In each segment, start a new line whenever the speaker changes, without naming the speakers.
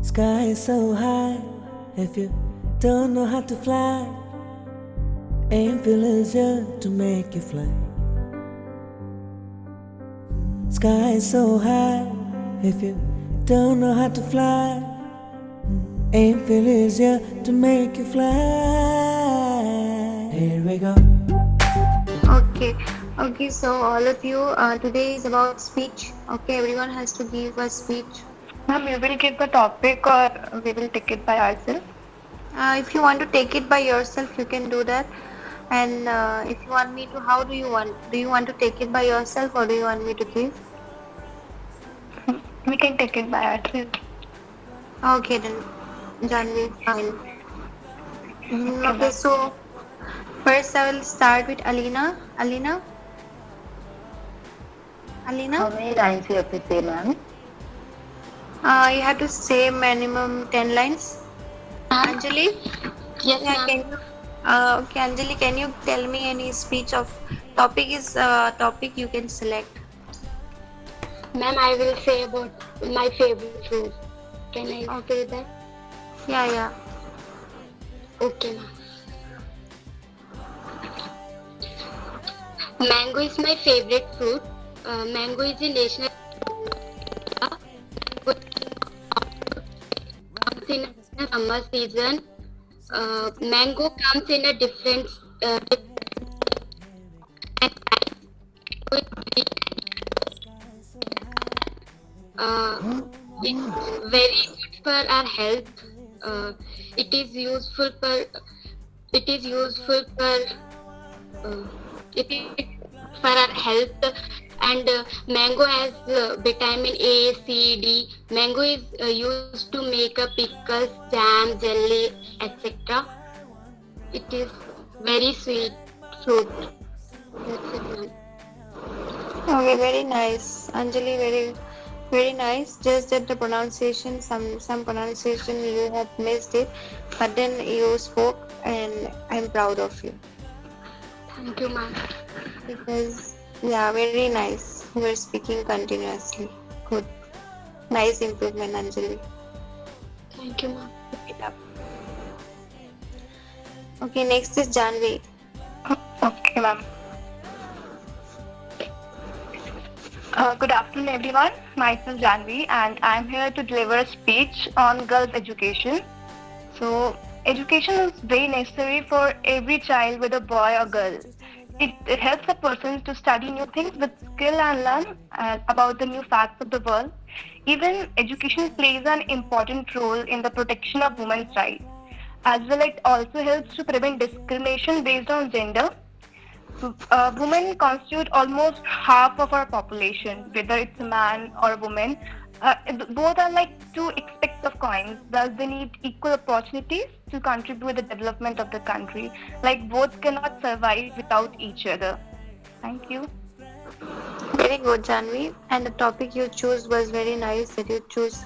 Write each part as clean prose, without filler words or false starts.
Sky is so high, if you don't know how to fly, angel is here to make you fly. Sky is so high, if you don't know how to fly, angel is here to make you fly. Here we go.
Okay, okay. So all of you, today is about speech. Okay, everyone has to give a speech.
Ma'am, you will give the topic or we will take it by ourselves?
If you want to take it by yourself, you can do that. And if you want me to, how do you want? Do you want to take it by yourself or do you want me to give?
We can take it by ourselves.
Okay, then, Janvi, fine. Okay, so first I will start with Alina. Alina?
How many lines you have to say, ma'am?
You have to say minimum 10 lines. Anjali?
Yes,
Yeah,
ma'am.
can you? Okay, Anjali, can you tell me any speech of topic is topic you can select?
Ma'am, I will say about my favorite fruit. Can I say that?
Yeah, yeah.
Okay, ma'am. Mango is my favorite fruit. Mango is a national comes in a summer season. Mango comes in a different it's very good for our health. It is useful for it is useful for it is for our health, and mango has vitamin A, C, D. Mango is used to make a pickles, jam, jelly, etc. It is very sweet fruit. That's it, ma'am.
Okay, very nice. Anjali, very, very nice. Just that the pronunciation, some pronunciation you have missed it, but then you spoke, and I'm proud of you
Thank you, ma'am.
because yeah, very nice. You were speaking continuously. Good, nice improvement, Anjali.
Thank you, ma'am.
Keep it up. Okay, next is Janvi.
Okay, ma'am. Good afternoon, everyone. Myself Janvi, and I'm here to deliver a speech on girls' education. So, education is very necessary for every child, whether boy or girl. It helps a person to study new things with skill and learn about the new facts of the world. Even education plays an important role in the protection of women's rights. As well, it also helps to prevent discrimination based on gender. Women constitute almost half of our population, whether it's a man or a woman. Both are like two aspects of coins, thus they need equal opportunities to contribute to the development of the country. Like both cannot survive without each other. Thank you.
Very good, Janvi. And the topic you choose was very nice. That you choose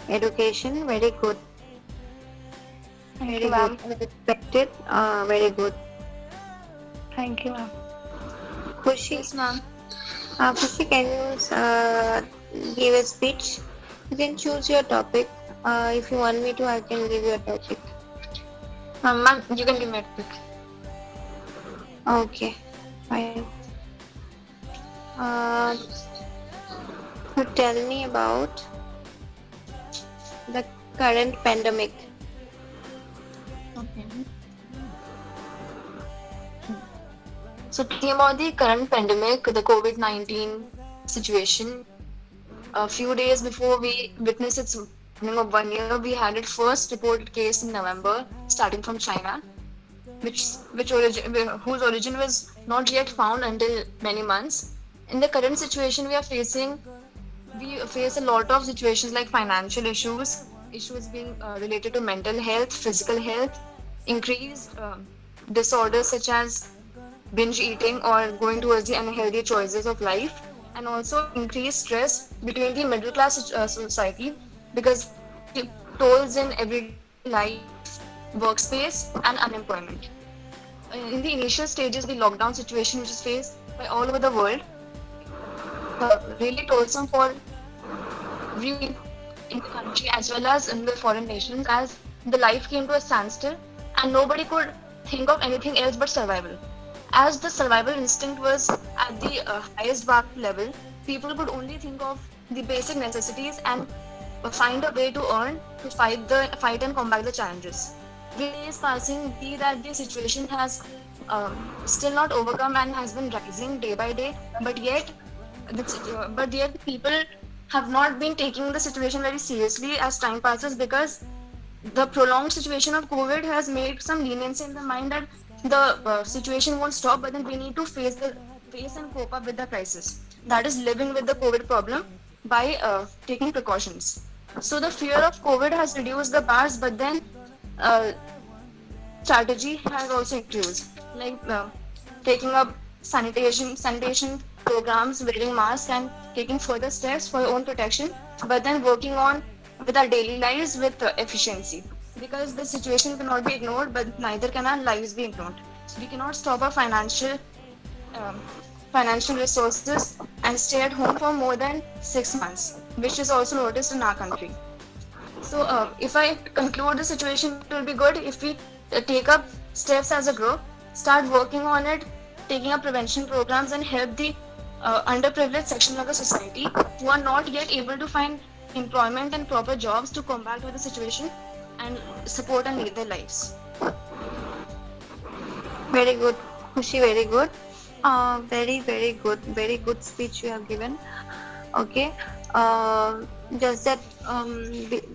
education. Very good.
Thank
Very
you, ma'am.
good. Unexpected. Very good.
Thank you, ma'am.
Khushi.
Yes, ma'am.
Khushi, can you give a speech? You can choose your topic. If you want me to, I can give you a topic.
Ma'am, you can give me a quick.
Okay, fine. So tell me about the current pandemic.
Okay. So talking about the current pandemic, the COVID-19 situation, a few days before we witnessed its beginning of 1 year, we had its first reported case in November, starting from China, whose origin was not yet found until many months. In the current situation we face a lot of situations like financial issues being related to mental health, physical health, increased disorders such as binge eating or going towards the unhealthy choices of life, and also increased stress between the middle class society because it tolls in everyday life, workspace, and unemployment. In the initial stages, the lockdown situation which is faced by all over the world really toilsome for every in the country as well as in the foreign nations, as the life came to a standstill and nobody could think of anything else but survival. As the survival instinct was at the highest bar level, people could only think of the basic necessities and find a way to earn to fight and combat the challenges. With days passing, be that the situation has still not overcome and has been rising day by day, but yet the people have not been taking the situation very seriously as time passes, because the prolonged situation of COVID has made some leniency in the mind that the situation won't stop, but then we need to face and cope up with the crisis. That is living with the COVID problem by taking precautions. So the fear of COVID has reduced the bars, but then uh, strategy has also increased, like taking up sanitation programs, wearing masks, and taking further steps for your own protection. But then working on with our daily lives with efficiency, because the situation cannot be ignored, but neither can our lives be ignored. So we cannot stop our um, financial resources and stay at home for more than 6 months, which is also noticed in our country. So, if I conclude the situation, it will be good if we take up steps as a group, start working on it, taking up prevention programs, and help the underprivileged section of the society who are not yet able to find employment and proper jobs to combat with the situation and support and lead their lives.
Very good, Khushi, very good. Very good speech you have given. Okay. Just that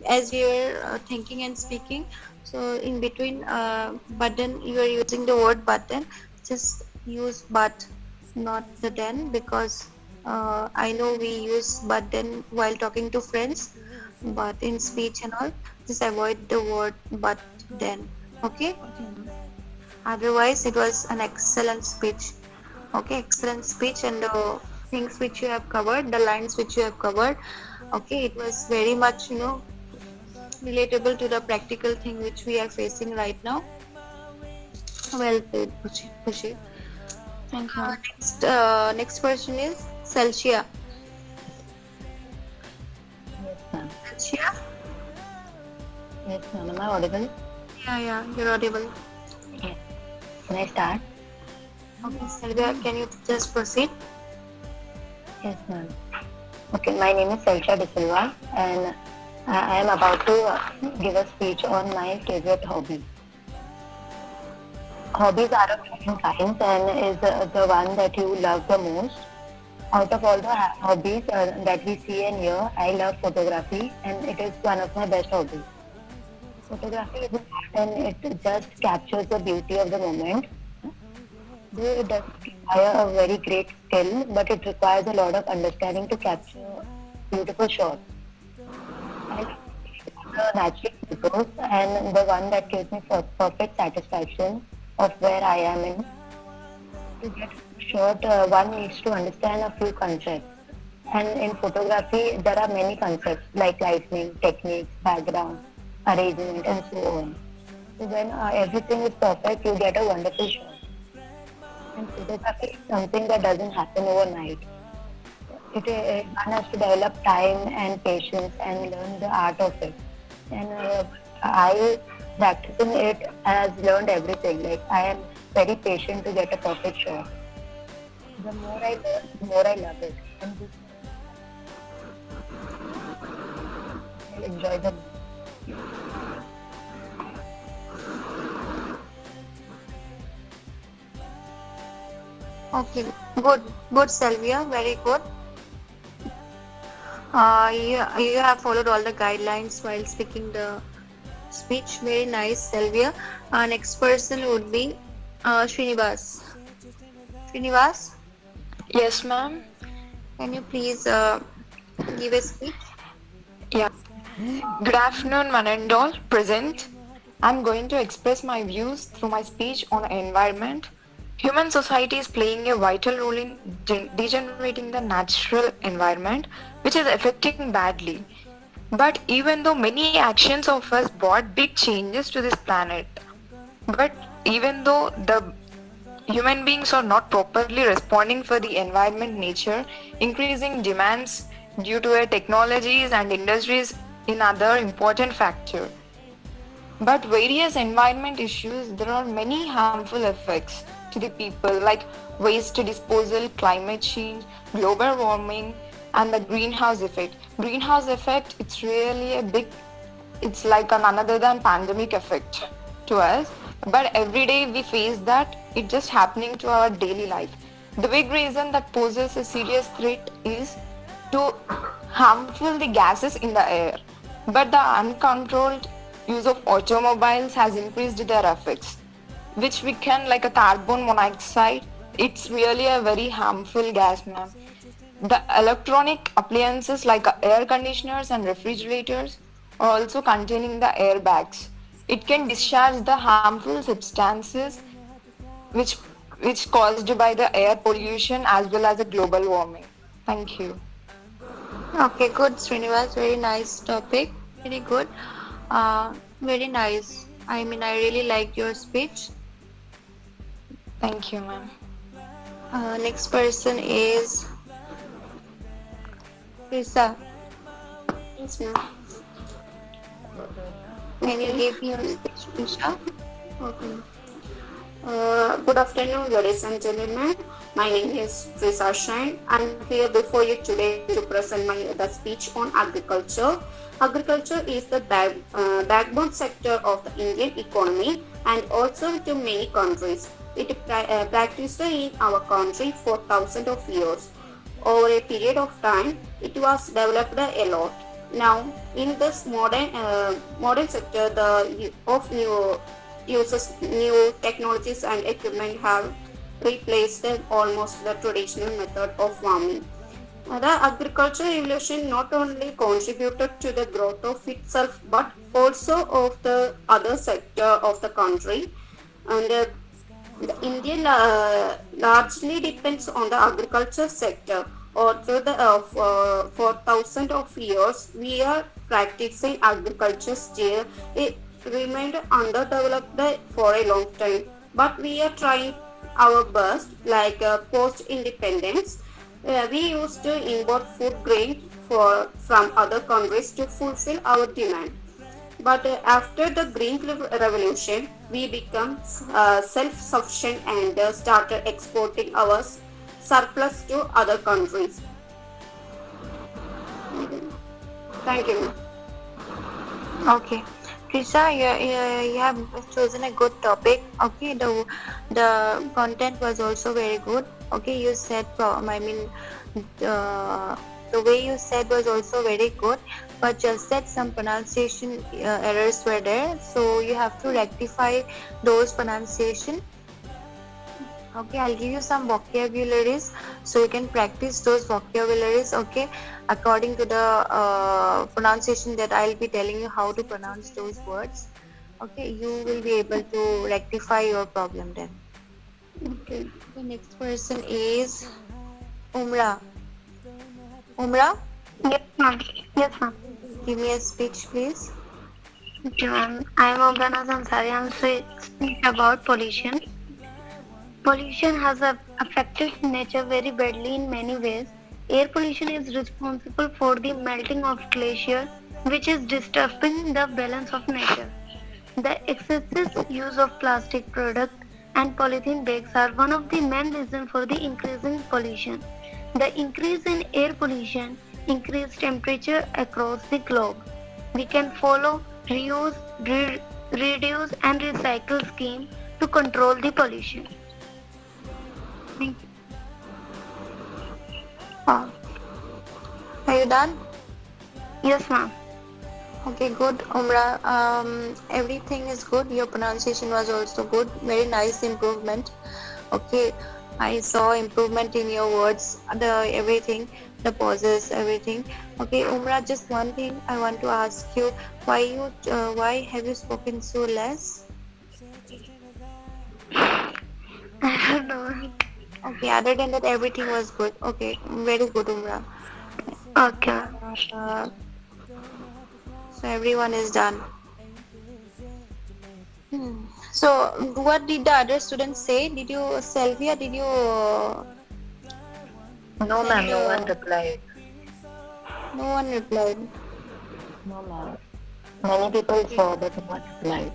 as you were thinking and speaking, so in between button, you are using the word button. Just use but, not the then, because I know we use but then while talking to friends, but in speech and all, just avoid the word but then. Okay. Otherwise, it was an excellent speech. Okay, excellent speech, and the things which you have covered, the lines which you have covered. Okay, it was very much, relatable to the practical thing which we are facing right now. Well played, Khushi.
Thank you.
Next person is Celsia.
Yes, ma'am.
Celsia?
Yes, ma'am. Am I audible?
Yeah, you're audible.
Yes. Can I start?
Okay, Sylvia, can you just proceed?
Yes, ma'am. Okay, my name is Selcha De Silva, and I am about to give a speech on my favorite hobby. Hobbies are of different kinds, and is the one that you love the most. Out of all the hobbies that we see and hear, I love photography, and it is one of my best hobbies. Photography is an art, and it just captures the beauty of the moment. Though it does require a very great skill, but it requires a lot of understanding to capture beautiful shots. I like the natural photos and the one that gives me perfect satisfaction of where I am in. To get a shot, one needs to understand a few concepts. And in photography, there are many concepts like lighting, techniques, background, arrangement, and so on. So when everything is perfect, you get a wonderful shot. And photography is something that doesn't happen overnight. One has to develop time and patience and learn the art of it. And I, practicing it, has learned everything. Like I am very patient to get a perfect shot. The more I learn, the more I love it. And this I enjoy the.
Okay, good, Sylvia, very good. You have followed all the guidelines while speaking the speech. Very nice, Sylvia. Next person would be Srinivas. Srinivas,
Yes, ma'am.
can you please give a speech?
Yeah. Good afternoon, Manandol. Present. I'm going to express my views through my speech on environment. Human society is playing a vital role in degenerating the natural environment, which is affecting badly. But even though many actions of us brought big changes to this planet, but even though the human beings are not properly responding for the environment nature, increasing demands due to technologies and industries another important factor. But various environment issues, there are many harmful effects to the people like waste disposal, climate change, global warming, and the greenhouse effect. Greenhouse effect, it's really a big, it's like an another than pandemic effect to us. But every day we face that, it just happening to our daily life. The big reason that poses a serious threat is to harmful the gases in the air. But the uncontrolled use of automobiles has increased their effects, which we can like a carbon monoxide. It's really a very harmful gas, ma'am. The electronic appliances like air conditioners and refrigerators are also containing the airbags. It can discharge the harmful substances which which caused by the air pollution as well as the global warming. Thank you.
Okay, good, Srinivas. Very nice topic. Very good. Very nice. I mean, I really liked your speech.
Thank you, ma'am.
Next person is Risa.
Yes, ma'am.
Can you give your speech, Risha?
Okay. Good afternoon, ladies and gentlemen. My name is Trisa Shine. I'm here before you today to present the speech on agriculture. Agriculture is the backbone sector of the Indian economy and also to many countries. It practiced in our country for thousands of years. Over a period of time, it was developed a lot. Now, in this modern sector, the of new uses new technologies and equipment have replaced almost the traditional method of farming. The agricultural revolution not only contributed to the growth of itself but also of the other sector of the country. And the India largely depends on the agriculture sector. Or through the for thousands of years, we are practicing agriculture still. It remained underdeveloped for a long time, but we are trying our best. Like post-independence, we used to import food grain from other countries to fulfill our demand. But after the Green Revolution, we become self-sufficient and started exporting our surplus to other countries. Thank you.
Okay. Trisha, you have chosen a good topic. Okay, the content was also very good. Okay, you said, the way you said was also very good, but just that some pronunciation errors were there. So you have to rectify those pronunciation. Okay, I'll give you some vocabularies so you can practice those vocabularies. Okay, according to the pronunciation that I'll be telling you how to pronounce those words. Okay, you will be able to rectify your problem then.
Okay.
The next person is Umra. Umra,
Yes, ma'am. Yes, ma'am.
give me a speech, please.
Okay, ma'am. I am Ogana Sansari. I am speaking about pollution. Pollution has affected nature very badly in many ways. Air pollution is responsible for the melting of glaciers, which is disturbing the balance of nature. The excessive use of plastic products and polythene bags are one of the main reasons for the increase in pollution. The increase in air pollution increased temperature across the globe. We can follow reuse, reduce and recycle scheme to control the pollution. Thank you.
Are you done?
Yes, ma'am.
Okay, good, Umra. Everything is good. Your pronunciation was also good. Very nice improvement. Okay, I saw improvement in your words, everything, the pauses, everything. Okay, Umra, just one thing I want to ask you: why have you spoken so less?
I don't know.
Okay, other than that, everything was good. Okay, very good, Umra.
Okay.
Uh, so everyone is done. So, what did the other students say? Selvia,
No, ma'am, no one replied.
no one replied.
No, ma'am. Many people saw but not replied.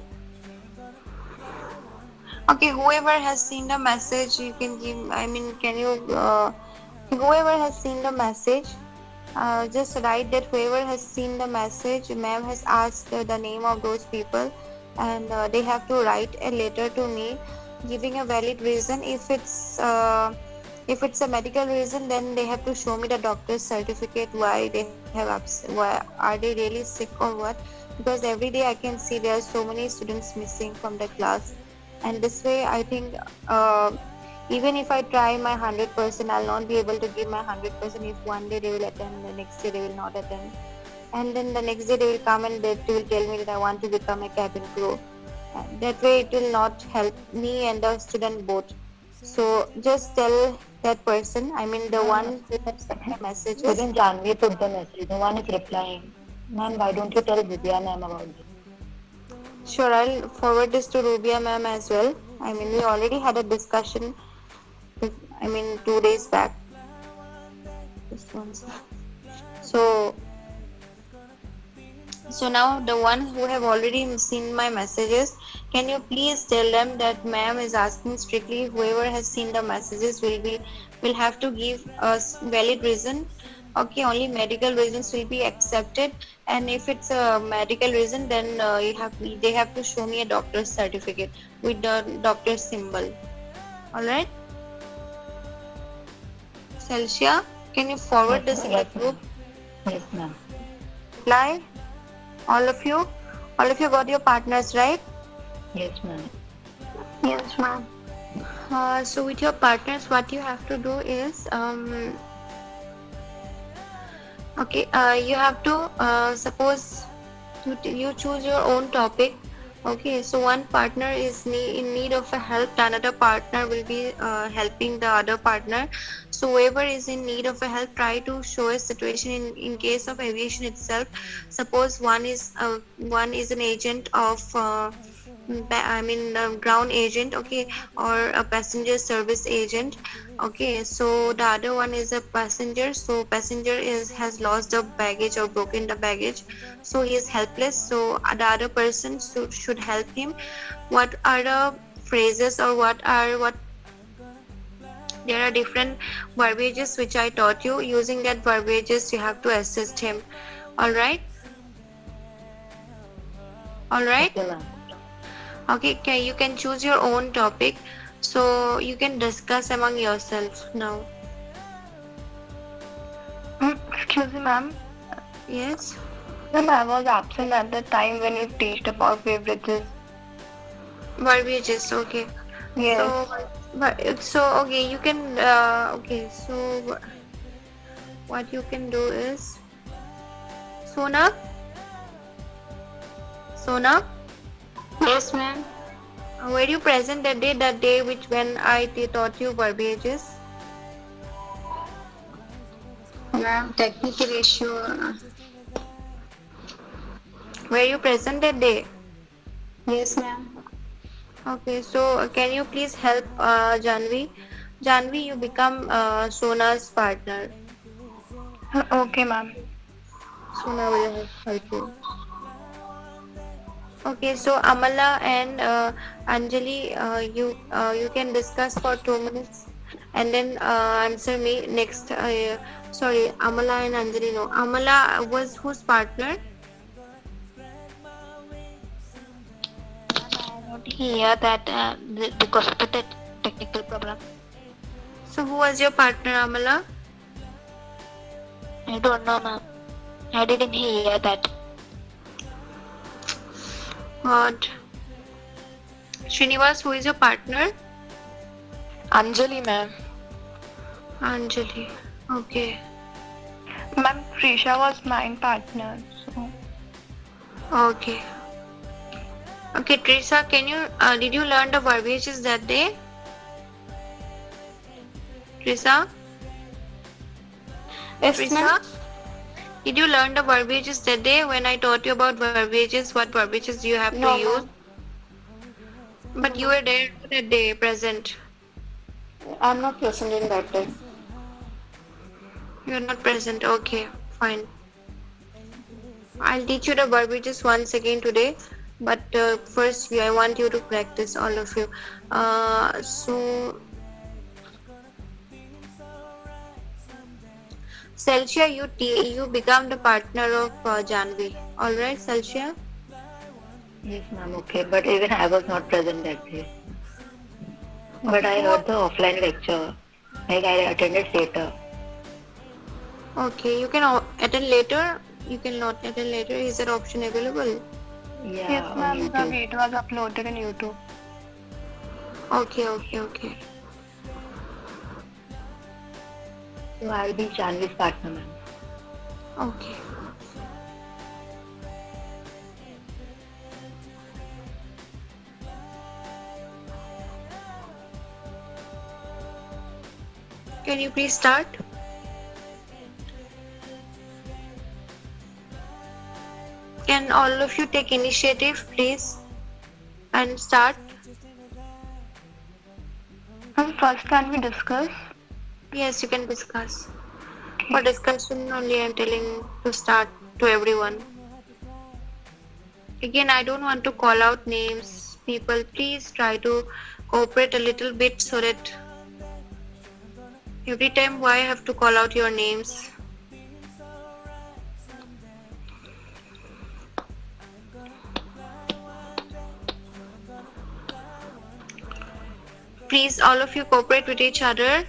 Okay, whoever has seen the message, you can give. I mean, can you? Whoever has seen the message, just write that whoever has seen the message, ma'am has asked the name of those people, and they have to write a letter to me, giving a valid reason. If it's a medical reason, then they have to show me the doctor's certificate why they have why are they really sick or what? Because every day I can see there are so many students missing from the class, and this way I think even if I try my 100%, I'll not be able to give my 100% if one day they will attend, the next day they will not attend, and then the next day they will come and they will tell me that I want to become a cabin crew. And that way it will not help me and the student both. So just tell that person, I mean the one who has sent the messages.
Even Janvi put the message. No one is replying. Ma'am, why don't you tell Vidya ma'am about this?
Sure, I'll forward this to Rubia ma'am as well. I mean, we already had a discussion, 2 days back. Just one sec. So now the ones who have already seen my messages, can you please tell them that ma'am is asking strictly whoever has seen the messages will have to give us valid reason. Okay, only medical reasons will be accepted, and if it's a medical reason, then they have to show me a doctor's certificate with the doctor's symbol. All right, Celsia, can you forward this in the group?
Yes, ma'am.
Reply. All of you got your partners, right?
Yes, ma'am.
Yes, ma'am. So with your partners, what you have to do is, you have to suppose you choose your own topic. Okay, so one partner is in need of a help, another partner will be helping the other partner. So whoever is in need of a help, try to show a situation in case of aviation itself. Suppose one is an agent of ground agent, okay, or a passenger service agent. Okay, so the other one is a passenger. So passenger has lost the baggage or broken the baggage, so he is helpless. So the other person should help him. What are the phrases or what there are different verbiages which I taught you. Using that verbiages, you have to assist him. All right.
Okay, ma'am.
Okay, you can choose your own topic, so you can discuss among yourselves now.
Excuse me, ma'am.
Yes.
Ma'am, I was absent at the time when you teached about beverages.
Verbiages, okay.
Yes.
So okay, you can so what you can do is, Sona.
Yes, ma'am.
Were you present that day when I taught you verbiages?
Ma'am, technical issue.
Were you present that day?
Yes, ma'am.
Okay, so can you please help Janvi? Janvi, you become Sona's partner.
Okay, ma'am.
Sona will help you. Okay, so Amala and Anjali, you can discuss for 2 minutes and then answer me next. Sorry, Amala and Anjali. No, Amala was whose partner?
Here that because of the technical problem.
So who was your partner, Amala?
I don't know, ma'am. I didn't hear that.
God. Srinivas, who is your partner?
Anjali, ma'am.
Anjali. Okay.
Ma'am, Prisha was my partner. So.
Okay. Okay, Teresa, did you learn the verbiages that day? Teresa?
Yes,
Teresa?
ma'am.
Did you learn the verbiages that day when I taught you about verbiages? What verbiages you have
No,
to use?
ma'am.
But you were there that day, present.
I'm not present in that day.
You're not present. Okay, fine. I'll teach you the verbiages once again today, but first I want you to practice, all of you. So, Celsia, you become the partner of Janvi. All right, Celsia.
Yes, ma'am. Okay, but even I was not present that day. But I heard the offline lecture. Like I attended later.
Okay, you can attend later. You cannot attend later. Is that option available?
Yeah,
Yes,
on
ma'am. The
YouTube.
video was uploaded in YouTube.
Okay.
So I'll be Janvi's partner, ma'am.
Okay. Can you please start? Can all of you take initiative, please, and start?
And first, can we discuss?
Yes, you can discuss. For discussion only, I'm telling to start to everyone. Again, I don't want to call out names. People, please try to cooperate a little bit so that every time why I have to call out your names. Please, all of you cooperate with each other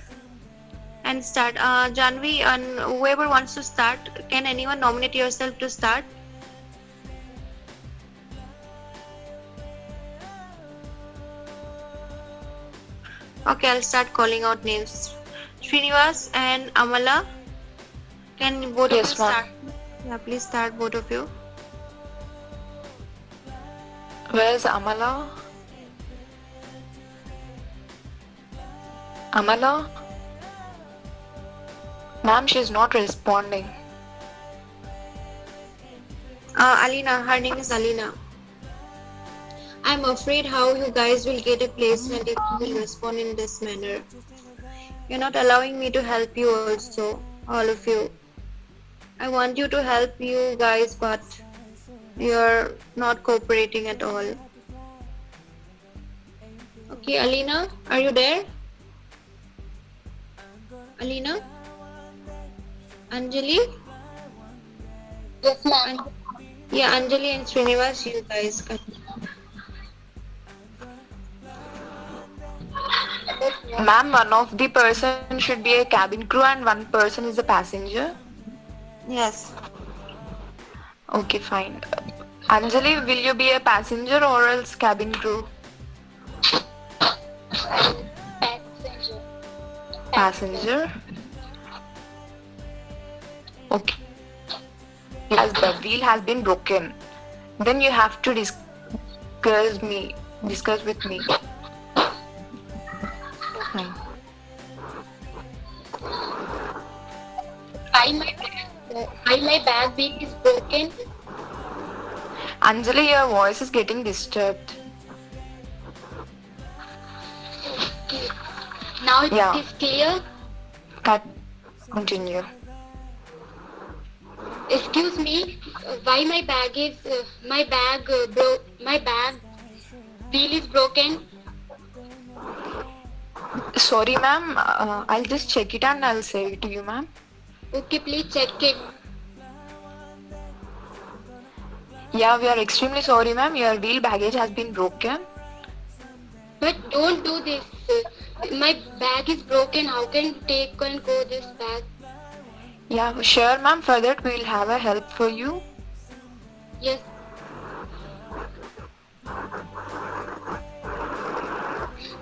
and start. Janvi and whoever wants to start, can anyone nominate yourself to start? Okay, I'll start calling out names. Srinivas and Amala, can both of you
Yes, ma'am.
start? Yeah, please start, both of you.
Where's Amala? Amala? Ma'am, she's not responding.
Alina, her name is Alina. I'm afraid how you guys will get a placement if you will respond in this manner. You're not allowing me to help you also, all of you. I want you to help you guys, but you're not cooperating at all. Okay, Alina, are you there? Alina? Anjali?
Yes, ma'am.
Yeah, Anjali and Srinivas, you guys can.
Ma'am, one of the person should be a cabin crew and one person is a passenger.
Yes.
Okay, fine. Anjali, will you be a passenger or else cabin crew?
Passenger.
Passenger. Okay. As the wheel has been broken, then you have to discuss with me. Fine.
Why my bag wheel is broken?
Anjali, your voice is getting disturbed.
Now it
Yeah.
is clear.
Continue.
Excuse me. Why my bag wheel is broken?
Sorry, ma'am. I'll just check it and I'll say it to you, ma'am.
Okay, please check it.
Yeah, we are extremely sorry, ma'am. Your wheel baggage has been broken.
But don't do this. My bag is broken. How can take and go this bag?
Yeah, sure, ma'am. For that, we'll have a help for you.
Yes.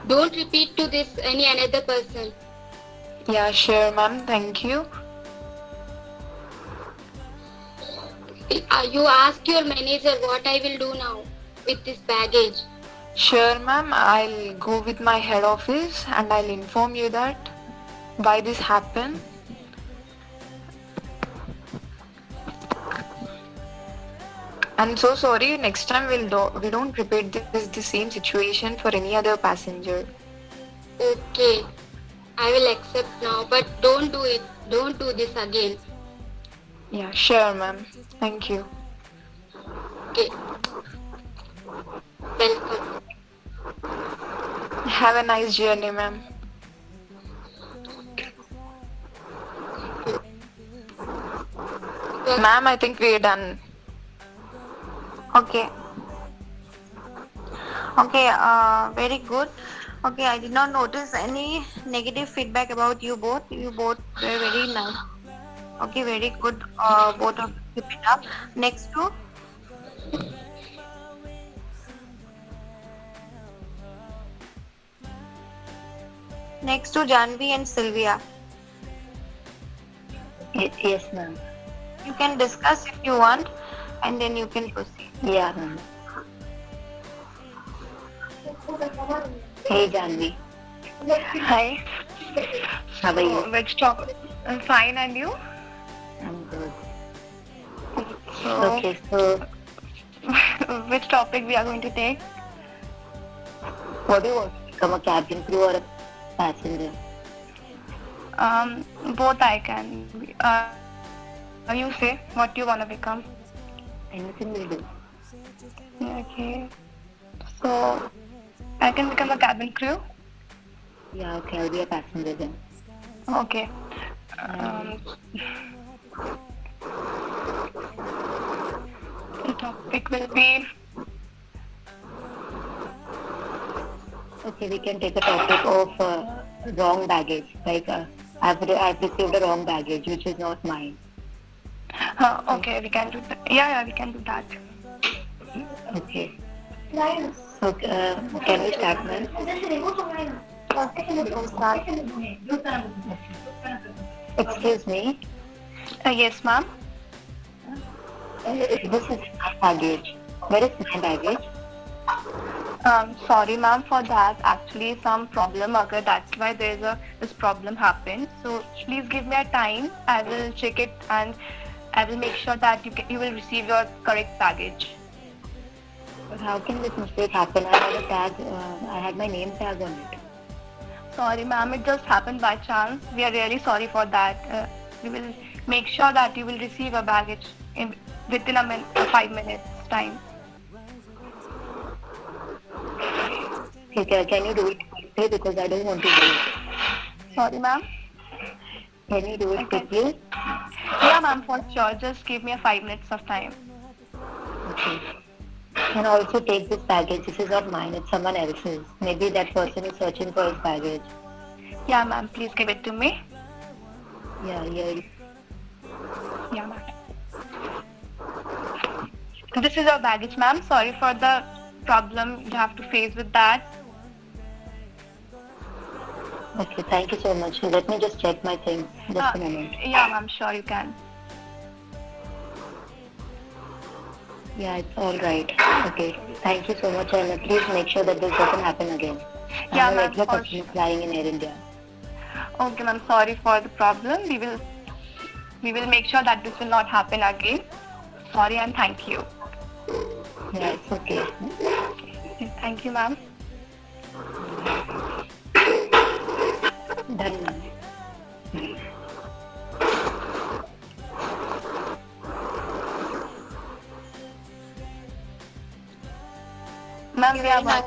Don't repeat to this any another person.
Yeah, sure, ma'am. Thank you.
You ask your manager what I will do now with this baggage.
Sure, ma'am. I'll go with my head office and I'll inform you that why this happened. I'm so sorry. Next time we don't repeat the same situation for any other passenger.
Okay, I will accept now, but don't do it. Don't do this again.
Yeah, sure, ma'am. Thank you.
Okay. Welcome.
Have a nice journey, ma'am. Ma'am, I think we're done.
Okay. Okay, very good. Okay, I did not notice any negative feedback about you both. You both were very nice. Okay, very good. Both of you keep it up. Next to Janvi and Sylvia.
Yes, ma'am.
You can discuss if you want, and then you can proceed.
Yeah, ma'am. Hey, Janvi.
Hi.
How are you?
Which topic? I'm fine, and you?
I'm good.
So,
Okay, so
which topic we are going to take?
what do you want? Become a cabin crew or a passenger?
Both I can. You say what you want to become.
Anything will do.
Okay. So, I can become a cabin crew.
Yeah, okay, I'll be a passenger then.
Okay. The topic will be
Okay, we can take a topic of wrong baggage. Like, I've received a wrong baggage, which is not mine.
okay. We can do that. Yeah, we can do that.
Okay. So, can we start, ma'am? Excuse me.
Yes, ma'am.
This is my baggage. Where is my baggage?
Sorry, ma'am, for that. Actually, some problem occurred. That's why this problem happened. So please give me a time. I will check it and I will make sure that you will receive your correct baggage.
But how can this mistake happen? I had a tag. I had my name tag on it.
Sorry, ma'am. It just happened by chance. We are really sorry for that. We will make sure that you will receive your baggage within 5 minutes time.
Okay, can you do it quickly because I don't want to wait.
Sorry, ma'am.
Can you do it
Okay.
quickly?
Yeah, ma'am, for sure. Just give me 5 minutes of time.
Okay. And also take this baggage. This is not mine. It's someone else's. Maybe that person is searching for his baggage.
Yeah, ma'am. Please give it to me.
Yeah, yeah.
Yeah, ma'am. This is your baggage, ma'am. Sorry for the problem you have to face with that.
Okay, thank you so much. Let me just check my things. Just a moment.
Yeah, ma'am. Sure, you can.
Yeah, it's all right. Okay, thank you so much. And please make sure that this doesn't happen again.
Yeah,
I'm a
ma'am,
regular
for
customer flying in Air India.
Okay, ma'am. Sorry for the problem. We will make sure that this will not happen again. Sorry and thank you.
Yeah, it's okay.
Thank you, ma'am.
Done, ma'am.
Ma'am, we
Very
are
nice.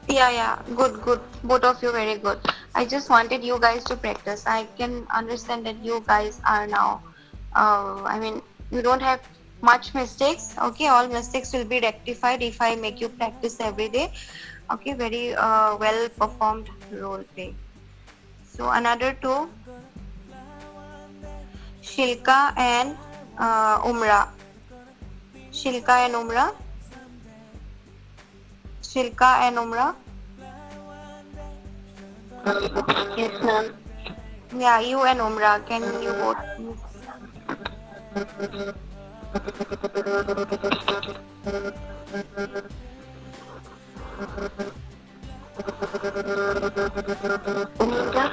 Yeah, good. Both of you very good. I just wanted you guys to practice. I can understand that you guys are now, you don't have much mistakes. Okay, all mistakes will be rectified if I make you practice every day. Okay, very well performed role play. So another two, Shilka and Umra. Shilka and Umra. Shilka and Umra.
Yes, ma'am.
Yeah, you and Umra, can you both?
Umra?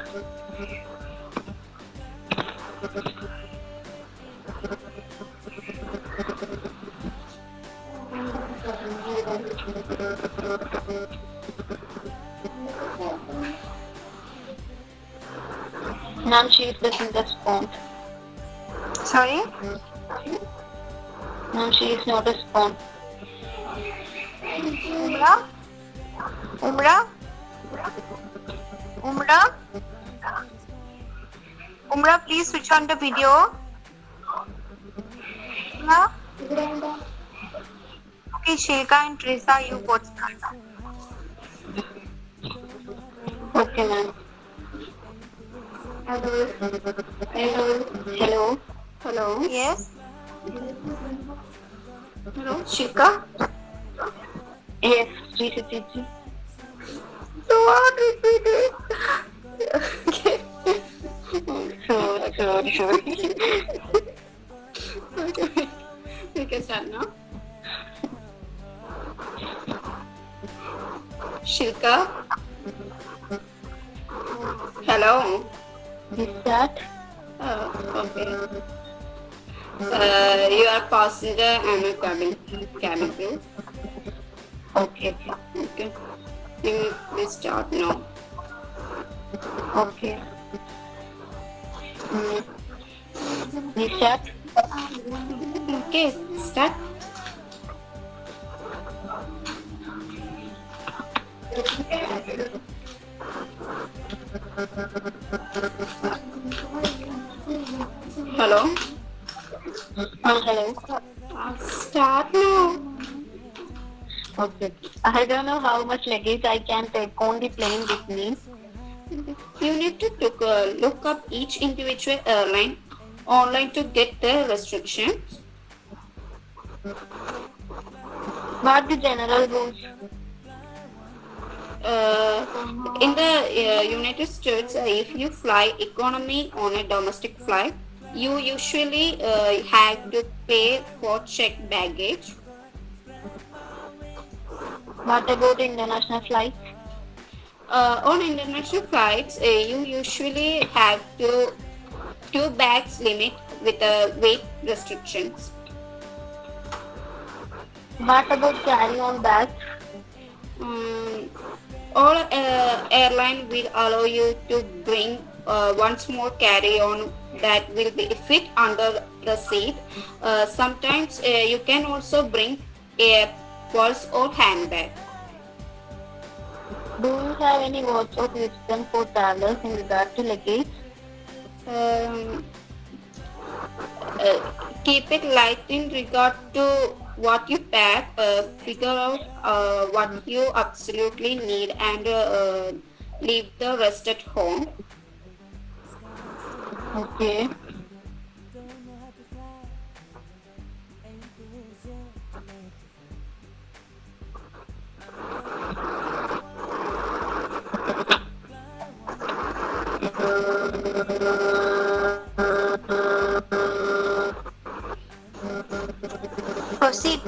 Ma'am, she doesn't respond.
Sorry?
Ma'am, she is not respond.
Umra? Umra? Umra? Umra, please switch on the video. Umra? Okay, Shilka and Teresa, you both start.
Okay, ma'am.
Hello.
Hello.
Hello.
Yes?
Hello. Shika.
Yes, please repeat.
So what repeat it? Okay.
Sorry.
Okay. We can start now. Shilka. Hello.
Is that?
Okay. You are passenger and a cabin crew.
Okay.
Okay. We start now.
Okay. Is that?
Okay, start. Hello.
Hello.
Start now.
Okay. I don't know how much luggage I can take on the plane with me.
You need to look up each individual airline online to get the restrictions.
What the general rules?
In the United States, if you fly economy on a domestic flight, you usually have to pay for checked baggage.
What about international flights?
On international flights, you usually have two bags limit with weight restrictions.
What about carry-on bags?
All airline will allow you to bring one small carry-on that will be fit under the seat. Sometimes you can also bring a purse or handbag.
Do you have any words of wisdom for travelers in regard to luggage?
Keep it light in regard to what you pack. Figure out what you absolutely need and leave the rest at home.
Okay.
Proceed.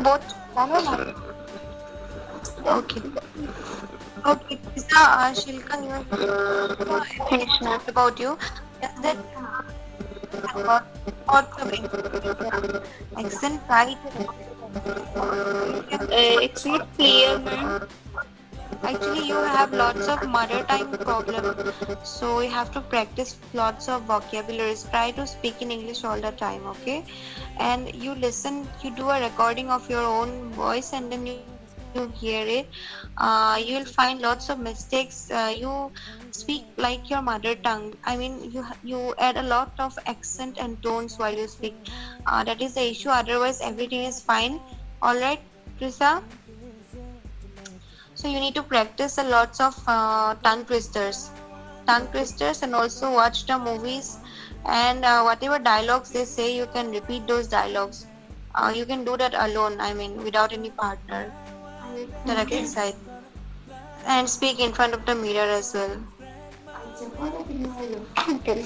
Both. Okay. Okay, Teresa, Shilka, you
Finish, ma'am.
about you. Is that about accent right?
It's not clear, ma'am.
Actually, you have lots of mother tongue problem, so you have to practice lots of vocabularies. Try to speak in English all the time, okay? And you listen, you do a recording of your own voice, and then you hear it. You will find lots of mistakes. You speak like your mother tongue. I mean, you add a lot of accent and tones while you speak. That is the issue. Otherwise, everything is fine. All right, Trisa. So you need to practice a lots of tongue twisters, and also watch the movies, and whatever dialogues they say, you can repeat those dialogues. You can do that alone. I mean, without any partner. That exercise, and speak in front of the mirror as well.
Okay.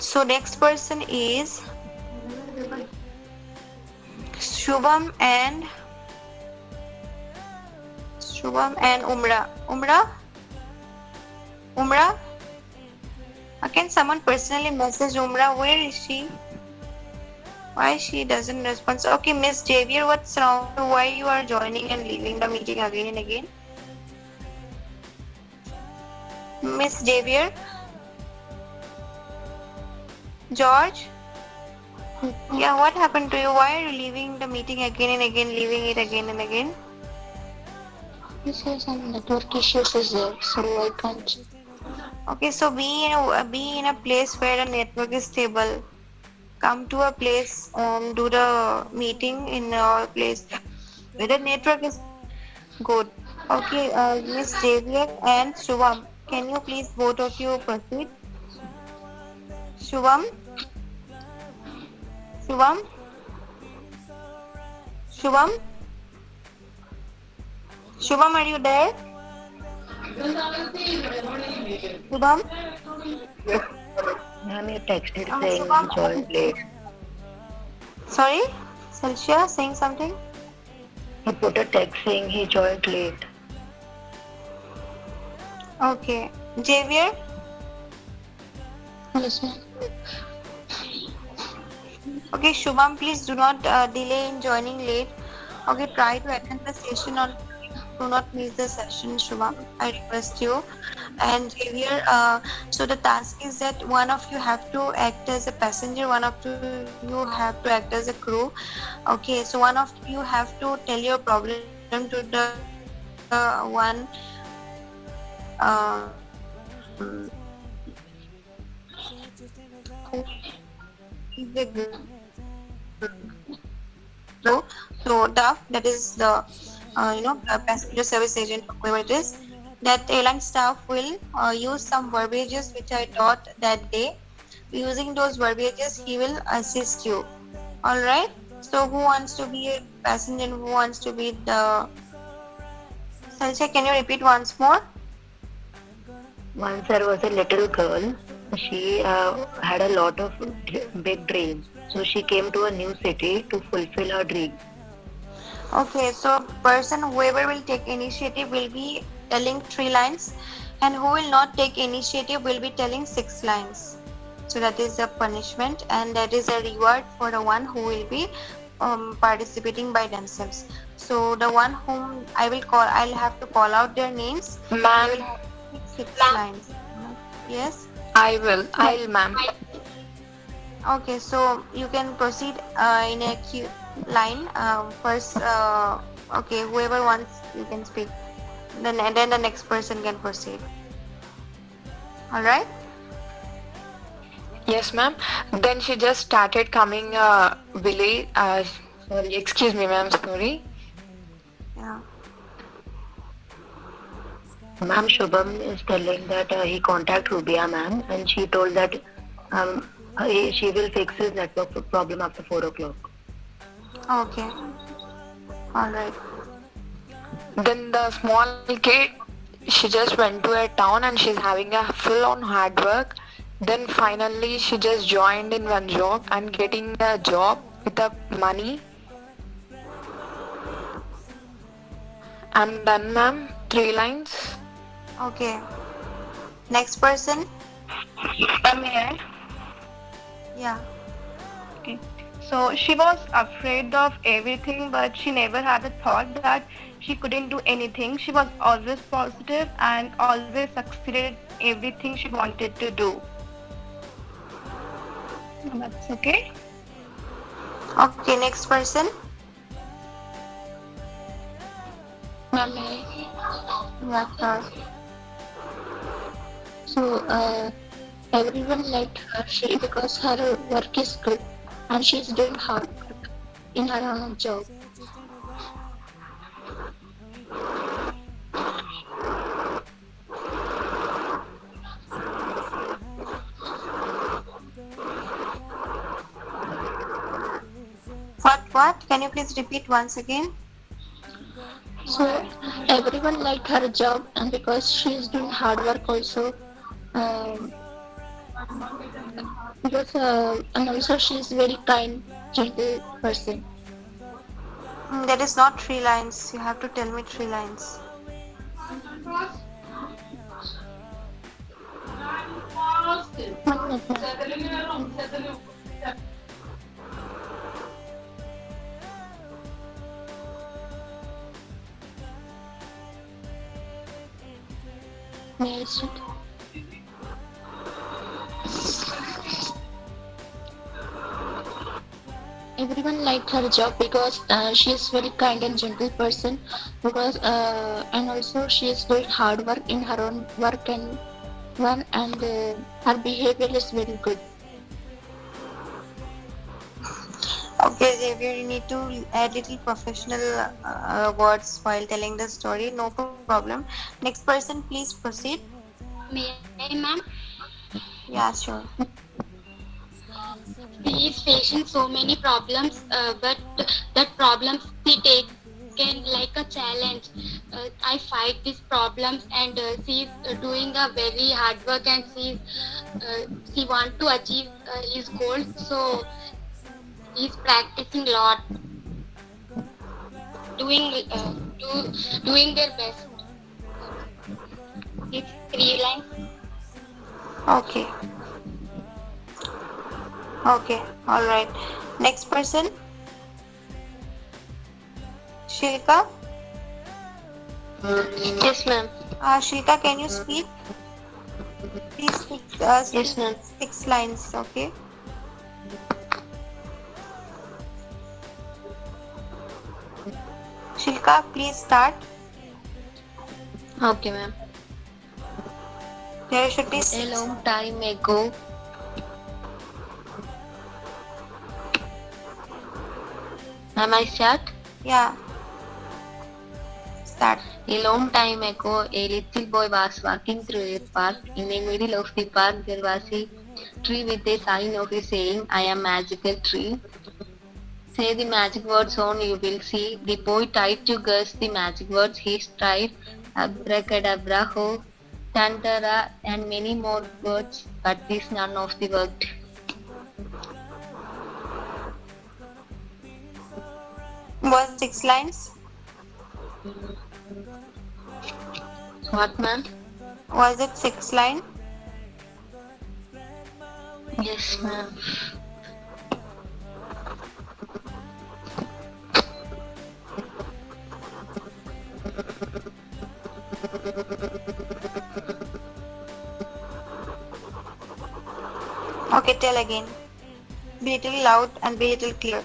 So next person is Shubham and Umra. Umra? Can someone personally message Umra? Where is she?
Why she doesn't respond? So, okay, Miss Javier, what's wrong? Why you are joining and leaving the meeting again and again? Miss Javier? George? Yeah, what happened to you? Why are you leaving the meeting again and again, leaving it again and again?
This is some network issues is there, so I can't.
Okay, so be in a place where the network is stable. Come to a place and do the meeting in a place where the network is good. Okay, Miss Javier and Shubham, can you please both of you proceed? Shubham? Shubham? Shubham? Shubham, are you there? Shubham?
Ma'am, you texted
Oh,
saying
Shubham.
he joined late.
Sorry? Celsia saying something?
He put a text saying he joined late.
Okay. Javier?
Yes, ma'am.
Okay, Shubham, please do not delay in joining late. Okay, try to attend the session on time. Do not miss the session, Shubham. I request you. And Javier, so the task is that one of you have to act as a passenger, one of you have to act as a crew. Okay, so one of you have to tell your problem to the one the so DAF, that is the passenger service agent, whoever it is, that airline staff will use some verbiages which I taught that day. Using those verbiages, he will assist you. All right. So who wants to be a passenger? And who wants to be the? Salcha, can you repeat once more?
Once there was a little girl. She had a lot of big dreams. So she came to a new city to fulfill her dream.
Okay, so person whoever will take initiative will be telling 3 lines, and who will not take initiative will be telling 6 lines. So that is a punishment, and that is a reward for the one who will be participating by themselves. So the one whom I'll have to call out their names. They
Ma'am,
will have 6 lines. Yes.
I'll, ma'am.
Okay, so you can proceed in a queue line. First, okay, whoever wants, you can speak. Then the next person can proceed. All right.
Yes, ma'am. Then she just started coming village. Sorry, excuse me, ma'am. Sorry.
Yeah.
Ma'am, Shubham is telling that he contact Rubia ma'am, and she told that she will fix his network problem after 4 o'clock.
Okay. All right.
Then the small kid, she just went to a town and she's having a full-on hard work. Then finally, she just joined in one job and getting a job with the money. I'm done, ma'am. 3 lines.
Okay. Next person.
I'm here.
Yeah.
Okay. So she was afraid of everything, but she never had a thought that she couldn't do anything. She was always positive and always succeeded in everything she wanted to do. That's okay.
Okay. Next person.
Ma'am,
Yeah. Sure.
so everyone liked her because her work is good and she's doing hard work in her own job.
What? Can you please repeat once again?
So everyone liked her job and because she's doing hard work also. Because and also she's very kind, gentle person.
That is not 3 lines. You have to tell me 3 lines.
May I start? Everyone liked her job because she is very kind and gentle person. Because and also she is very hard work in her own work and one and her behavior is very good.
Okay, Xavier, you need to add little professional words while telling the story. No problem. Next person, please proceed.
May I, ma'am?
Yeah, sure.
She is facing so many problems, but that problems she taken like a challenge. I fight these problems, and she is doing a very hard work, and she want to achieve his goals. So he's practicing a lot, doing their best. It's 3 lines.
Okay. Okay, all right. Next person, Shilka.
Yes, ma'am.
Shilka, can you speak? Please speak,
Yes, ma'am.
6 lines, okay? Shilka, please start.
Okay, ma'am.
There should be
A
6.
long time ago, am I start?
Yeah. Start.
A long time ago, a little boy was walking through a park. In the middle of the park, there was a tree with a sign of it saying, I am magical tree. Say the magic words on, you will see. The boy tried to guess the magic words. He tried abracadabra, ho, tantara, and many more words, but this none of the worked.
Was 6 lines?
What, ma'am?
Was it 6 line?
Yes, ma'am.
Okay, tell again. Be little loud and be little clear.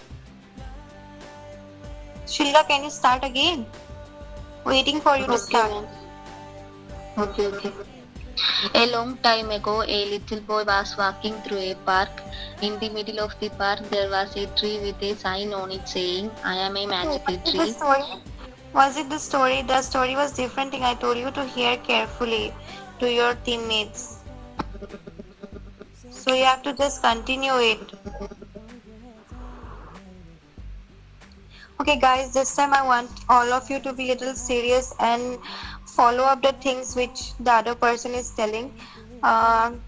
Shilka, can you start again? Waiting for you to start.
ma'am. Okay. A long time ago, a little boy was walking through a park. In the middle of the park, there was a tree with a sign on it saying, I am a magical
Was it the
tree.
story? Was it the story? The story was different thing. I told you to hear carefully to your teammates. So you have to just continue it. Okay guys, this time I want all of you to be little serious and follow up the things which the other person is telling.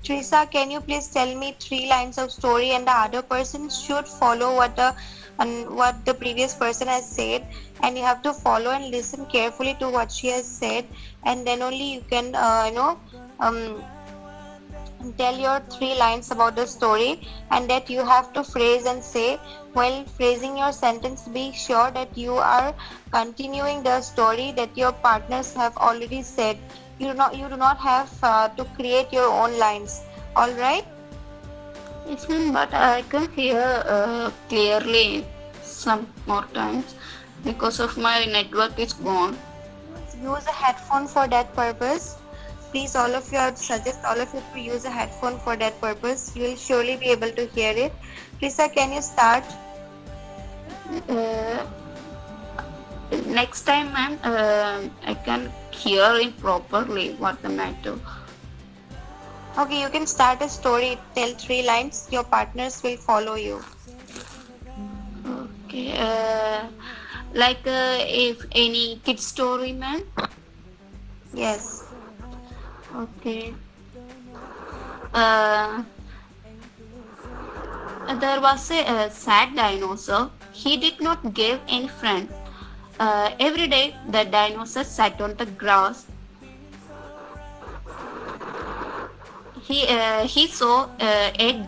Teresa, can you please tell me 3 lines of story and the other person should follow what the previous person has said, and you have to follow and listen carefully to what she has said, and then only you can tell your 3 lines about the story, and that you have to phrase and say. While phrasing your sentence, be sure that you are continuing the story that your partners have already said. You do not have to create your own lines. All right?
Yes, ma'am, but I can hear clearly some more times because of my network is gone.
Use a headphone for that purpose. Please, all of you, I would suggest all of you to use a headphone for that purpose. You will surely be able to hear it. Lisa, can you start?
Next time, ma'am, I can hear it properly. What the matter?
Okay, you can start a story. Tell 3 lines. Your partners will follow you.
Okay. Like if any kid story, ma'am.
Yes.
Okay. There was a sad dinosaur. He did not give any friend. Every day, the dinosaur sat on the grass. He saw a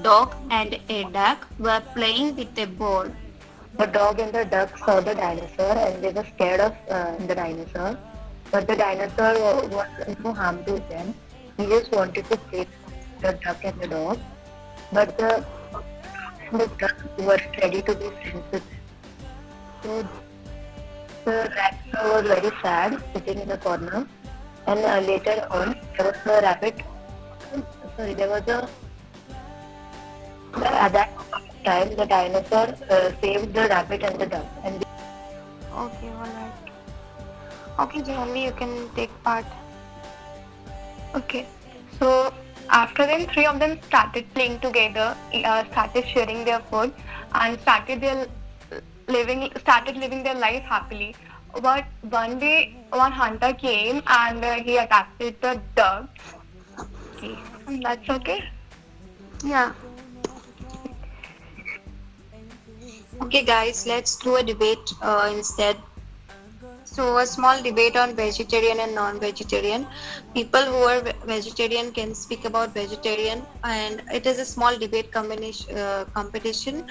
dog and a duck were playing with a ball.
The dog and the duck saw the dinosaur and they were scared of the dinosaur. but the dinosaur was no harm to them. He just wanted to save the duck and the dog, but the duck were ready to be friends with him. So the raptor was very sad, sitting in the corner, and later on there was a rabbit. Sorry, there was a at that time the dinosaur saved the rabbit and the duck, and
Okay, alright. Okay, Janvi, you can take part.
Okay. So after then, three of them started playing together, started sharing their food, and started living their life happily. But one day, one hunter came and he attacked the dog. Okay, and that's okay.
Yeah. Okay, guys, let's do a debate instead. So, a small debate on vegetarian and non-vegetarian. People who are vegetarian can speak about vegetarian, and it is a small debate competition.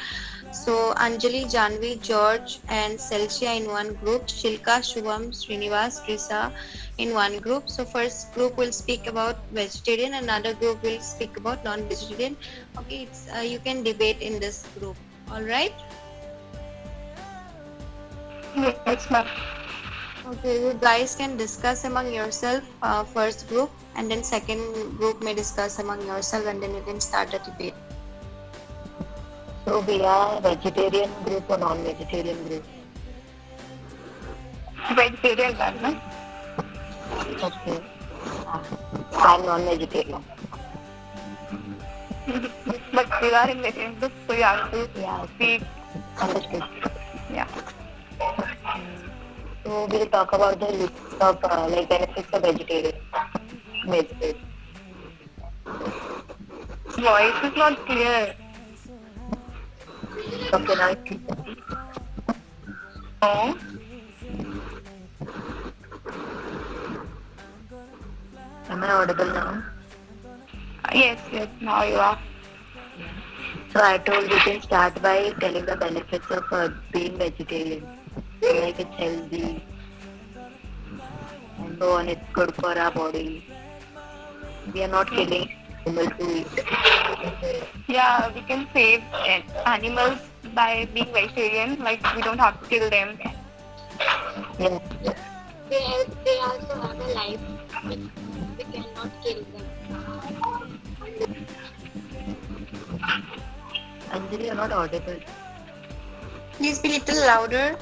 So, Anjali, Janvi, George, and Celsia in one group. Shilka, Shubham, Srinivas, Trisa in one group. So, first group will speak about vegetarian, another group will speak about non-vegetarian. Okay, you can debate in this group. All right.
Yes, ma'am.
Okay, you guys can discuss among yourself first group, and then second group may discuss among yourself, and then you can start a debate.
so we are vegetarian group or non-vegetarian group.
Vegetarian, ma'am.
Okay, I'm non-vegetarian.
But we are in vegetarian group, so you have to
Yeah,
speak.
understood.
Yeah.
So we'll talk about the list of like benefits of vegetarian meals.
Voice is not clear.
Okay, now it's clear.
Oh.
Am I audible now?
Yes, now you are.
So I told you can start by telling the benefits of being vegetarian. Like it's healthy and so on, it's good for our body. We are not killing animals to eat.
Yeah, we can save animals by being vegetarian. Like we don't have to kill them.
Yeah.
They also have a life. We cannot kill them.
Anjali, you're not audible.
Please be little louder.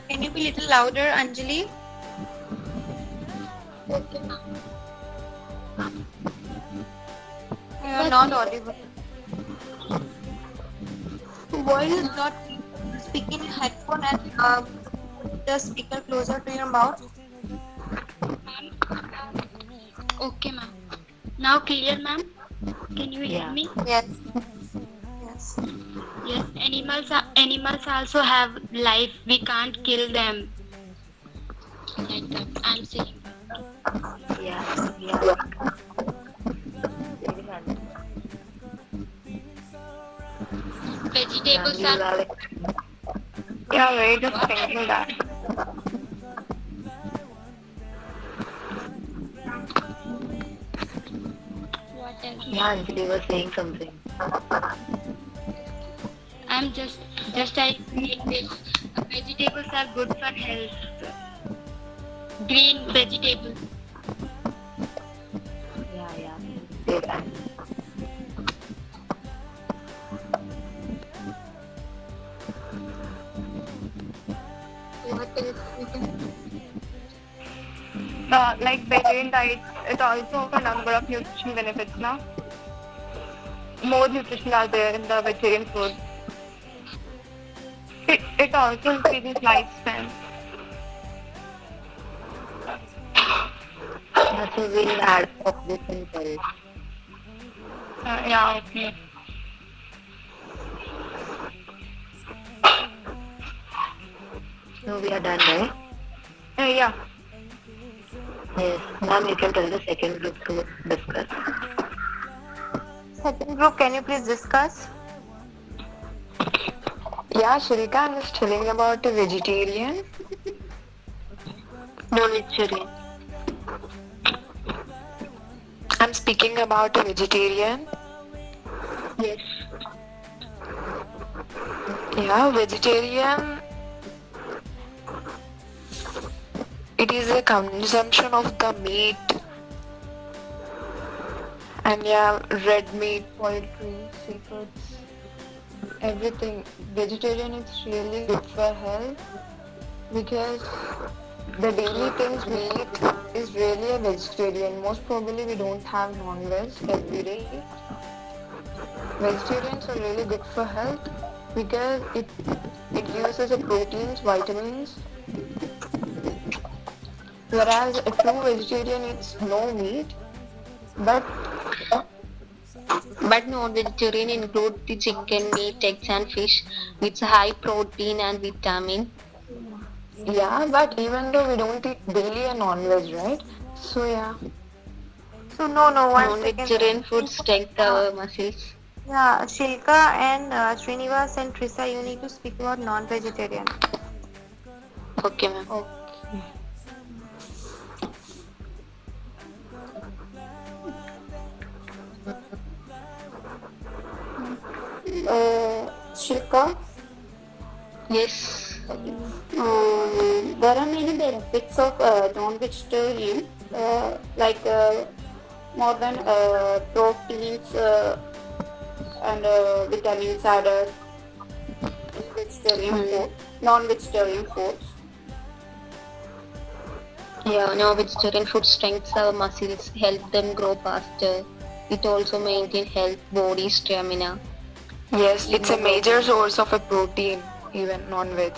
Can you be little louder, Anjali?
Okay, ma'am.
You're not audible. Voice is not speaking in headphone and put the speaker closer to your mouth.
Okay, ma'am. Now clear, ma'am? Can you hear
Yeah.
me?
Yes. Yes.
Yes, animals also have life. We can't kill them. Like that. I'm saying.
Yeah. Yeah.
Vegetables
Yeah, you
are
are
Yeah, we're just thinking that.
what else?
Yeah, Anjali was saying something.
I'm just I saying this. Vegetables are good for health. Green vegetables.
Yeah. Say that.
What else we can?
Like vegetarian diet, it also offers a number of nutrition benefits now. More nutrition are there in the vegetarian food. It also increases lifespan.
Yeah, so we'll add of this in curry.
Yeah, okay.
So we are done, right?
Yeah.
Yes. Ma'am, you can tell the second group to discuss.
Second group, can you please discuss?
Yeah, Shilka, I'm just telling about a vegetarian.
Non-vegetarian.
I'm speaking about a vegetarian.
Yes.
Yeah, vegetarian. It is a consumption of the meat. And yeah, red meat, poultry, seafoods, everything. Vegetarian is really good for health because the daily things we eat is really a vegetarian. Most probably we don't have non-veg every day. Vegetarians are really good for health because it gives us a proteins, vitamins. Whereas a true vegetarian eats no meat, but
But non-vegetarian include the chicken, meat, eggs, and fish, with high protein and vitamin.
yeah, but even though we don't eat daily a non-veg, right? So yeah.
So no, one
Non-vegetarian
second.
food strengthen our muscles.
Yeah, Shilka and Srinivas and Trisa, you need to speak about non-vegetarian.
Okay, ma'am.
Okay.
Shilka,
Yes.
there are many benefits of non-vegetarian, more than proteins and vitamins added in vegetarian food, non-vegetarian foods.
Yeah, non-vegetarian food strengthens our muscles, help them grow faster. It also maintain health, body stamina.
Yes, it's a major source of a protein, even non-veg.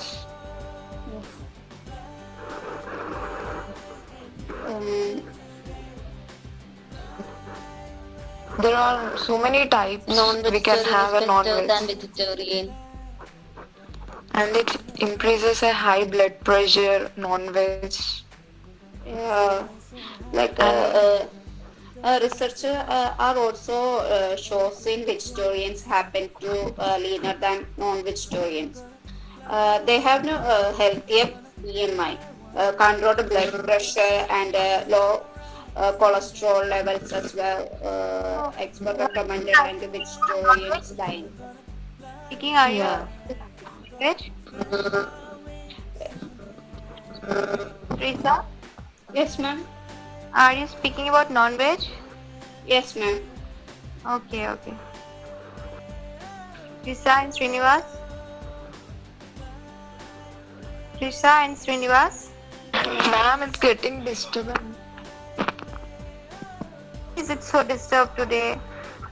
There are so many types we can
Non-vegetarian
have
is
a
better than
non-veg.
vegetarian.
And it increases a high blood pressure, non-veg.
Yeah, like research are also shows in vegetarians happen to leaner than non-vegetarians. They have no healthier BMI, controlled blood pressure and low cholesterol levels as well. Expert recommended and vegetarians diet.
Speaking, are
Yeah.
you veg? Trisa,
Yes, ma'am.
are you speaking about non-veg?
Yes, ma'am.
Okay, okay. Trisa and Srinivas? Trisa and Srinivas?
Ma'am, it's getting disturbing.
Is it so disturbed today?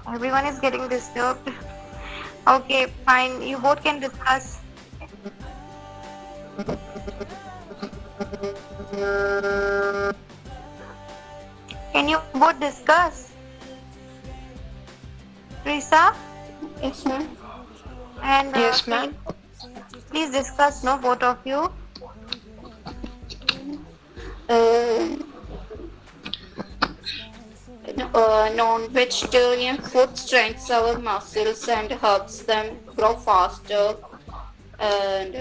Everyone is getting disturbed. Okay, fine. You both can discuss. Can you both discuss? Trisa
Yes, ma'am.
and
Yes, ma'am.
please discuss, no, both of you.
Non-vegetarian food strengthens our muscles and helps them grow faster. And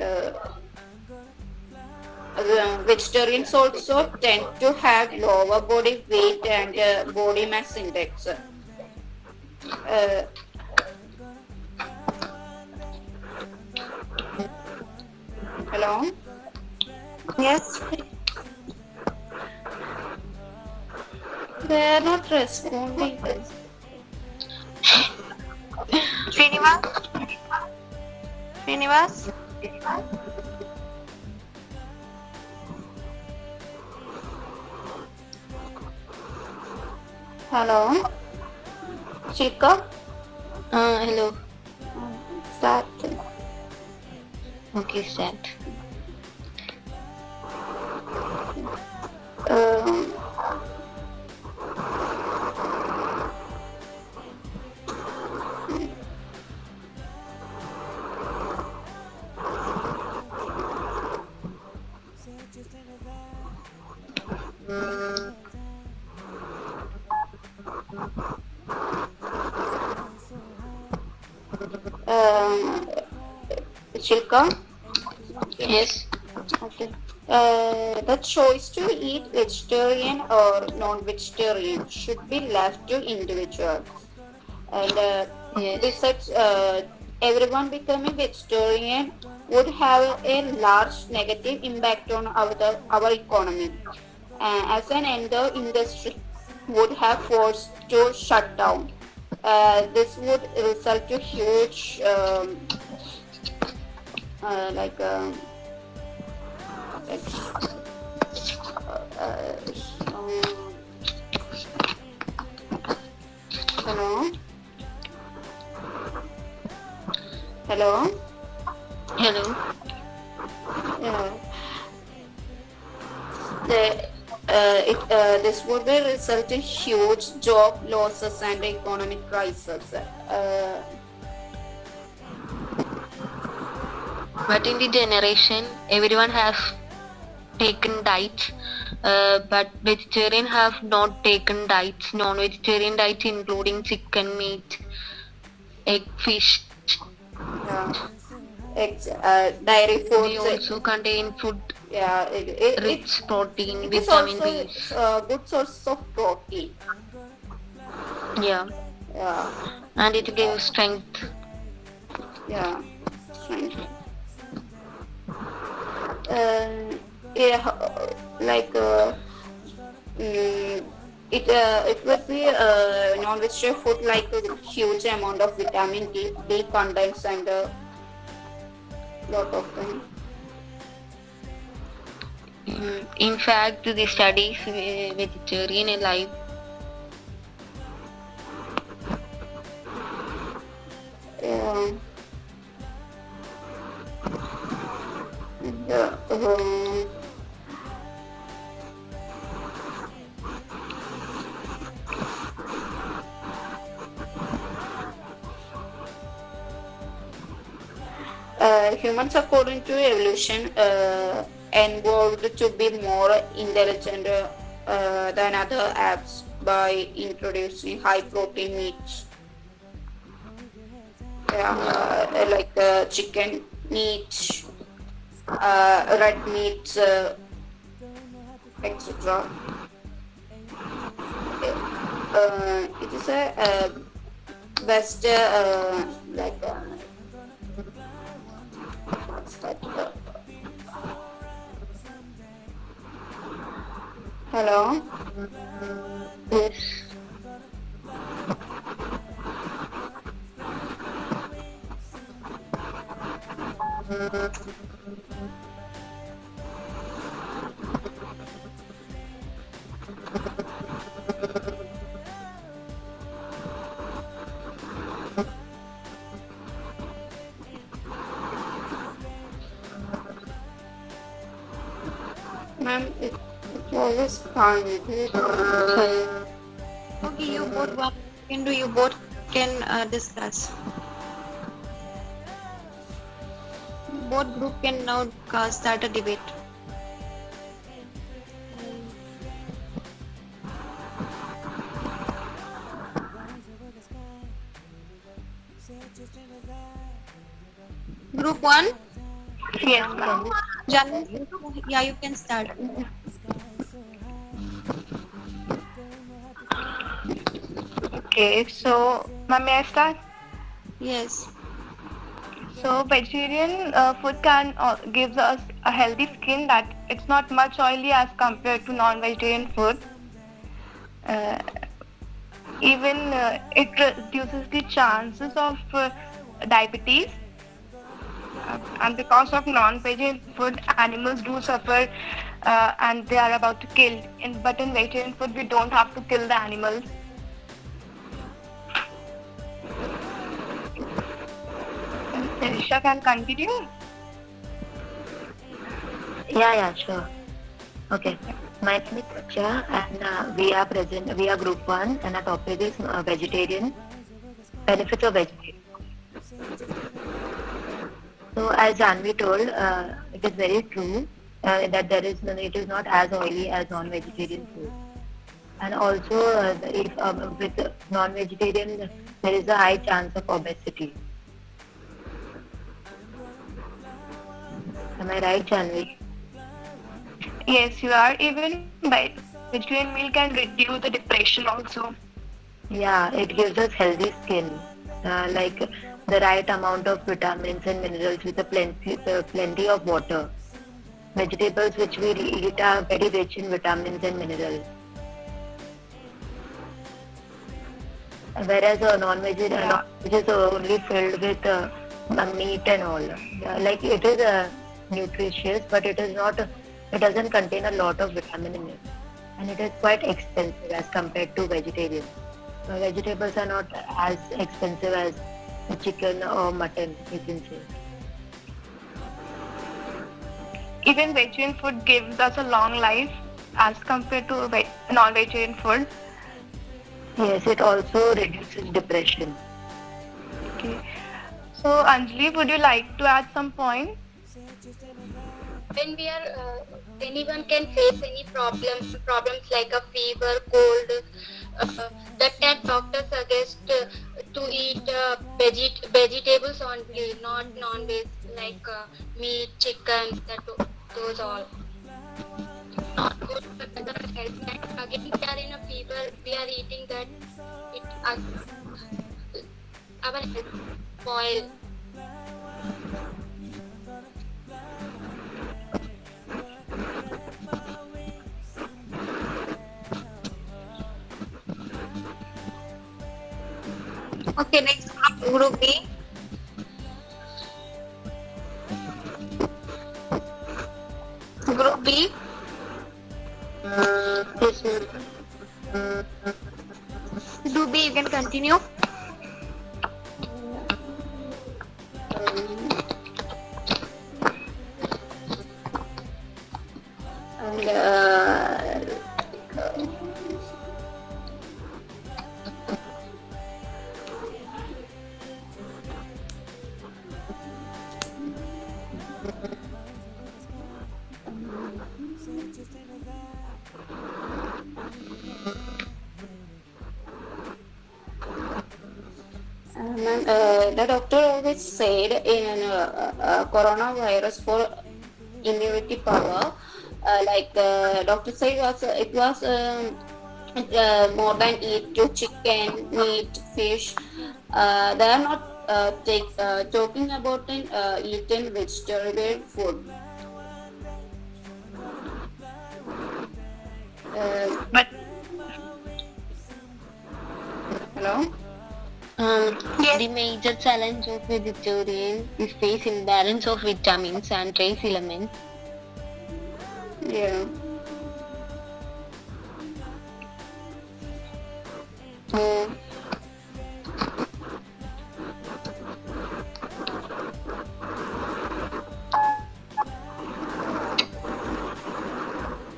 vegetarians also tend to have lower body weight and body mass index. Hello?
Yes.
They are not responding.
Srinivas? Srinivas?
Hello? Shilka?
Hello.
Start.
Okay, start.
Um, Chilka?
Yes.
Okay. The choice to eat vegetarian or non-vegetarian should be left to individuals. And
Yes.
besides, everyone becoming vegetarian would have a large negative impact on our economy. As an entire industry would have forced to shut down. This would result to huge like um, hello, hello.
Hello.
Yeah. This would be result in huge job losses and economic crisis.
But in the generation, everyone has taken diet, but vegetarian have not taken diets. Non-vegetarian diet including chicken, meat, egg, fish.
Dairy
They
foods.
also contain food
Yeah,
rich protein,
it is
vitamin
also
B.
a good source of protein.
Yeah,
Yeah,
and it gives strength.
yeah, strength. Yeah, like it would be non-vegetarian food like a huge amount of vitamin D contains and a lot of them.
In fact, the studies vegetarian alive.
Yeah. Yeah. Humans, according to evolution, evolved to be more intelligent than other apes by introducing high protein meats. Like chicken meat, red meat, etc. It is a best like what's that? Hello.
Yes.
Ma'am, it always can't.
Okay, you both what can do? You both can discuss. Both group can now start a debate. Group one,
Yes, ma'am.
Janvi, yeah, you can start.
Okay, so ma'am, may I start?
Yes.
So vegetarian food can gives us a healthy skin that it's not much oily as compared to non-vegetarian food. Uh, Even it reduces the chances of diabetes. And because of non-vegetarian food, animals do suffer and they are about to kill. But in vegetarian food, we don't have to kill the animals. Risha can continue.
Yeah, sure. Okay. My name is Satya and we are present. We are group 1 and our topic is vegetarian, benefits of vegetarian. So as Janvi told, it is very true that it is not as oily as non-vegetarian food. And also if with non-vegetarian there is a high chance of obesity. Am I right, Janvi?
Yes, you are. Even vegetarian meal can reduce the depression also.
Yeah, it gives us healthy skin, like the right amount of vitamins and minerals with plenty of water. Vegetables which we eat are very rich in vitamins and minerals. Whereas a non-veg is only filled with meat and all. Like it is nutritious, but it is not. It doesn't contain a lot of vitamin in it, and it is quite expensive as compared to vegetarian. Vegetables are not as expensive as chicken or mutton, you can say.
Even vegetarian food gives us a long life as compared to non-vegetarian food.
Yes, it also reduces depression.
Okay. So Anjali, would you like to add some point?
When we are anyone can face any problems like a fever, cold, that can doctor suggest to eat vegetables only, not non-veg like meat, chicken, those all not good for the health. And again we are in a fever, we are eating that, it our health spoil.
Okay, next group B. Group B.
Yes,
Group B, you can continue.
And ma'am, the doctor always said in coronavirus for immunity power, doctor said it was more than eat to chicken, meat, fish. They are not talking about eating vegetarian food.
But
Hello.
The major challenge of vegetarian is face imbalance of vitamins and trace elements.
Yeah.
So,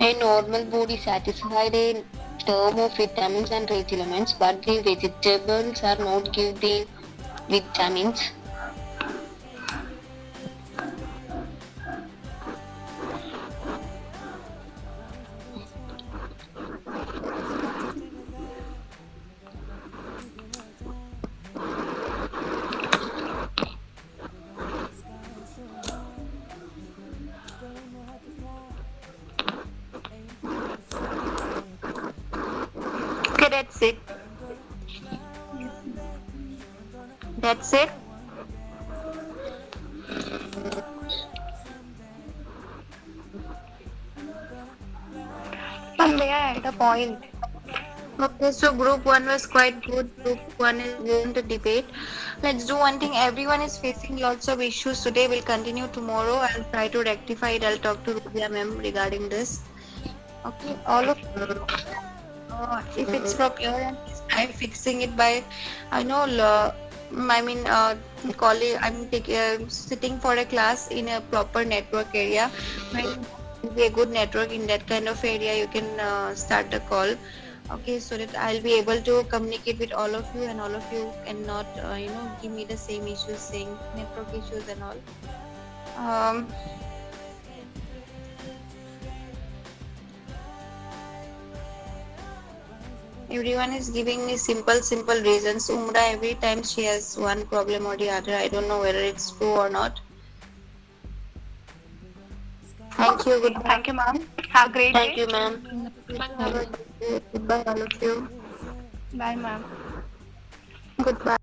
a normal body satisfied a term of vitamins and trace elements, but the vegetables are not giving vitamins.
Okay, that's it. That's it.
may I add a point?
Okay, so group one was quite good. Group one is going to debate. Let's do one thing. Everyone is facing lots of issues today. We'll continue tomorrow. I'll try to rectify it. I'll talk to Rubia ma'am regarding this. Okay, all of if it's from your end, try fixing it by. I know. College. Sitting for a class in a proper network area. When be a good network in that kind of area, you can start the call. Okay, so that I'll be able to communicate with all of you, and all of you cannot, give me the same issues, saying network issues and all. Everyone is giving me simple reasons. Umra, every time she has one problem or the other. I don't know whether it's true or not. Thank you. Goodbye.
Thank you, ma'am. Have a great
Thank
day.
you, ma'am.
Have a good day. Goodbye, all of you.
Bye, ma'am.
Goodbye.